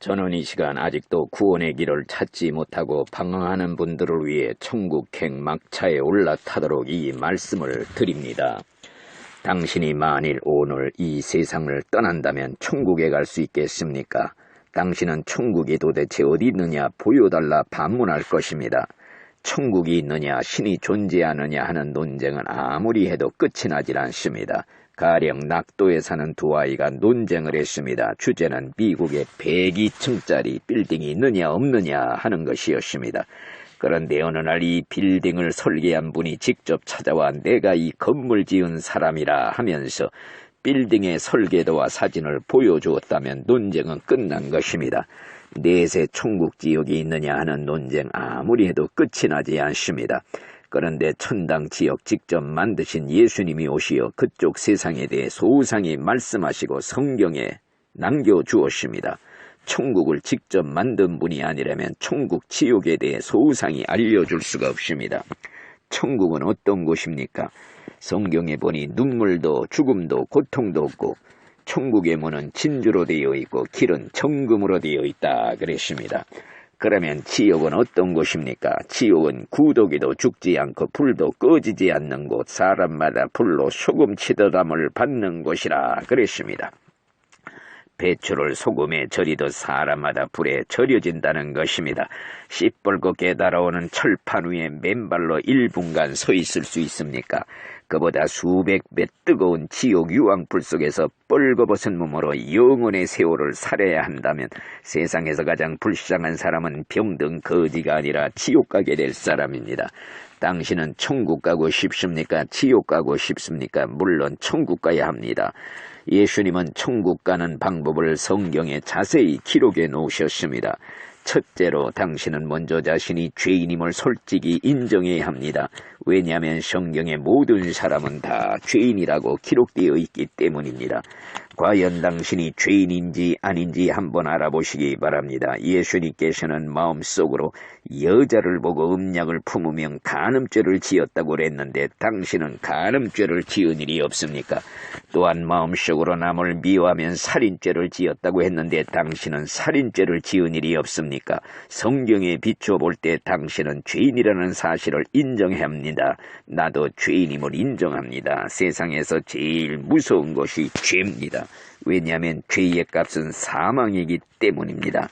저는 이 시간 아직도 구원의 길을 찾지 못하고 방황하는 분들을 위해 천국행 막차에 올라타도록 이 말씀을 드립니다. 당신이 만일 오늘 이 세상을 떠난다면 천국에 갈 수 있겠습니까? 당신은 천국이 도대체 어디 있느냐 보여달라 반문할 것입니다. 천국이 있느냐 신이 존재하느냐 하는 논쟁은 아무리 해도 끝이 나질 않습니다. 가령 낙도에 사는 두 아이가 논쟁을 했습니다. 주제는 미국에 102층짜리 빌딩이 있느냐 없느냐 하는 것이었습니다. 그런데 어느 날 이 빌딩을 설계한 분이 직접 찾아와 내가 이 건물 지은 사람이라 하면서 빌딩의 설계도와 사진을 보여주었다면 논쟁은 끝난 것입니다. 넷의 천국 지역이 있느냐 하는 논쟁 아무리 해도 끝이 나지 않습니다. 그런데 천당 지역 직접 만드신 예수님이 오시어 그쪽 세상에 대해 소상히 말씀하시고 성경에 남겨주었습니다. 천국을 직접 만든 분이 아니라면 천국 지옥에 대해 소상히 알려줄 수가 없습니다. 천국은 어떤 곳입니까? 성경에 보니 눈물도 죽음도 고통도 없고 천국의 문은 진주로 되어 있고 길은 정금으로 되어 있다 그랬습니다. 그러면 지옥은 어떤 곳입니까? 지옥은 구더기도 죽지 않고 불도 꺼지지 않는 곳, 사람마다 불로 소금치더담을 받는 곳이라 그랬습니다. 배추를 소금에 절이듯 사람마다 불에 절여진다는 것입니다. 시뻘겋게 깨달아오는 철판 위에 맨발로 1분간 서 있을 수 있습니까? 그보다 수백 배 뜨거운 지옥 유황불 속에서 뻘거벗은 몸으로 영원의 세월을 살아야 한다면 세상에서 가장 불쌍한 사람은 병든 거지가 아니라 지옥 가게 될 사람입니다. 당신은 천국 가고 싶습니까? 지옥 가고 싶습니까? 물론 천국 가야 합니다. 예수님은 천국 가는 방법을 성경에 자세히 기록해 놓으셨습니다. 첫째로 당신은 먼저 자신이 죄인임을 솔직히 인정해야 합니다. 왜냐하면 성경의 모든 사람은 다 죄인이라고 기록되어 있기 때문입니다. 과연 당신이 죄인인지 아닌지 한번 알아보시기 바랍니다. 예수님께서는 마음속으로 여자를 보고 음약을 품으면 간음죄를 지었다고 그랬는데 당신은 간음죄를 지은 일이 없습니까? 또한 마음속으로 남을 미워하면 살인죄를 지었다고 했는데 당신은 살인죄를 지은 일이 없습니까? 성경에 비춰볼 때 당신은 죄인이라는 사실을 인정해야 합니다. 나도 죄인임을 인정합니다. 세상에서 제일 무서운 것이 죄입니다. 왜냐하면 죄의 값은 사망이기 때문입니다.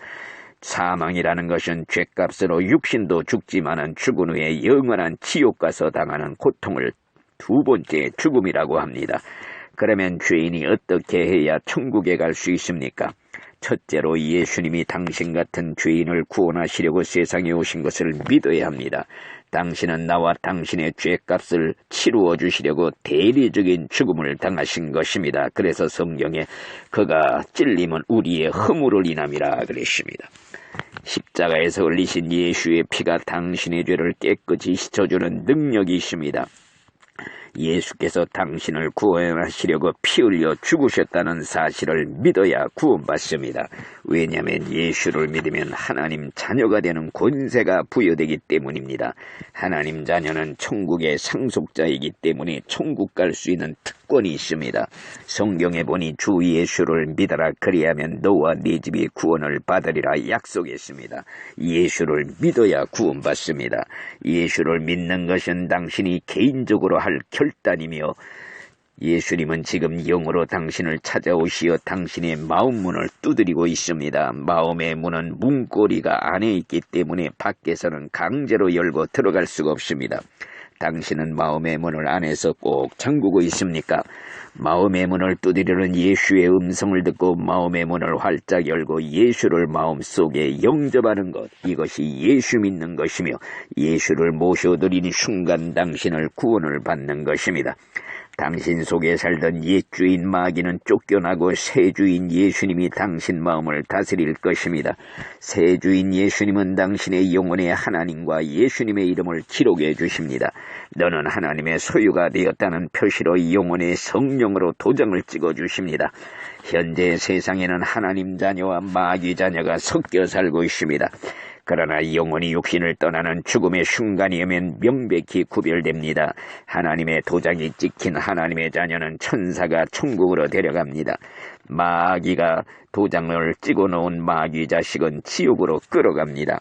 사망이라는 것은 죄값으로 육신도 죽지만은 죽은 후에 영원한 지옥 가서 당하는 고통을 두 번째 죽음이라고 합니다. 그러면 죄인이 어떻게 해야 천국에 갈 수 있습니까? 첫째로 예수님이 당신 같은 죄인을 구원하시려고 세상에 오신 것을 믿어야 합니다. 당신은 나와 당신의 죄값을 치루어 주시려고 대리적인 죽음을 당하신 것입니다. 그래서 성경에 그가 찔림은 우리의 허물을 인함이라 그랬습니다. 십자가에서 흘리신 예수의 피가 당신의 죄를 깨끗이 씻어주는 능력이 있습니다. 예수께서 당신을 구원하시려고 피 흘려 죽으셨다는 사실을 믿어야 구원받습니다. 왜냐하면 예수를 믿으면 하나님 자녀가 되는 권세가 부여되기 때문입니다. 하나님 자녀는 천국의 상속자이기 때문에 천국 갈 수 있는 특권이 있습니다. 성경에 보니 주 예수를 믿어라 그리하면 너와 네 집이 구원을 받으리라 약속했습니다. 예수를 믿어야 구원받습니다. 예수를 믿는 것은 당신이 개인적으로 할 결단이며 예수님은 지금 영으로 당신을 찾아오시어 당신의 마음 문을 두드리고 있습니다. 마음의 문은 문고리가 안에 있기 때문에 밖에서는 강제로 열고 들어갈 수가 없습니다. 당신은 마음의 문을 안에서 꼭 잠그고 있습니까? 마음의 문을 두드리는 예수의 음성을 듣고 마음의 문을 활짝 열고 예수를 마음속에 영접하는 것, 이것이 예수 믿는 것이며 예수를 모셔드리는 순간 당신을 구원을 받는 것입니다. 당신 속에 살던 옛 주인 마귀는 쫓겨나고 새 주인 예수님이 당신 마음을 다스릴 것입니다. 새 주인 예수님은 당신의 영혼의 하나님과 예수님의 이름을 기록해 주십니다. 너는 하나님의 소유가 되었다는 표시로 영혼의 성령으로 도장을 찍어 주십니다. 현재 세상에는 하나님 자녀와 마귀 자녀가 섞여 살고 있습니다. 그러나 영혼이 육신을 떠나는 죽음의 순간이 오면 명백히 구별됩니다. 하나님의 도장이 찍힌 하나님의 자녀는 천사가 천국으로 데려갑니다. 마귀가 도장을 찍어놓은 마귀 자식은 지옥으로 끌어갑니다.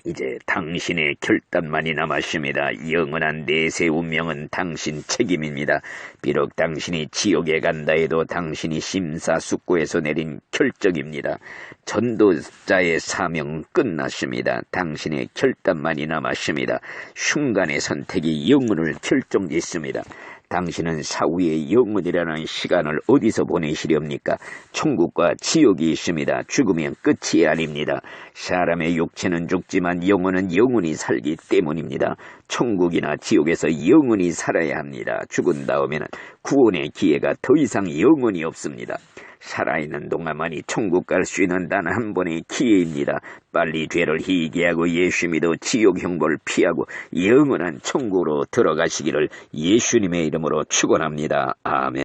이제 당신의 결단만이 남았습니다. 영원한 내세 운명은 당신 책임입니다. 비록 당신이 지옥에 간다 해도 당신이 심사숙고해서 내린 결정입니다. 전도자의 사명은 끝났습니다. 당신의 결단만이 남았습니다. 순간의 선택이 영혼을 결정짓습니다. 당신은 사후의 영혼이라는 시간을 어디서 보내시렵니까? 천국과 지옥이 있습니다. 죽으면 끝이 아닙니다. 사람의 육체는 죽지만 영혼은 영원히 살기 때문입니다. 천국이나 지옥에서 영원히 살아야 합니다. 죽은 다음에는 구원의 기회가 더 이상 영원히 없습니다. 살아있는 동안만이 천국 갈 수 있는 단 한 번의 기회입니다. 빨리 죄를 희귀하고 예수 믿어 지옥 형벌을 피하고 영원한 천국으로 들어가시기를 예수님의 이름으로 축원합니다. 아멘.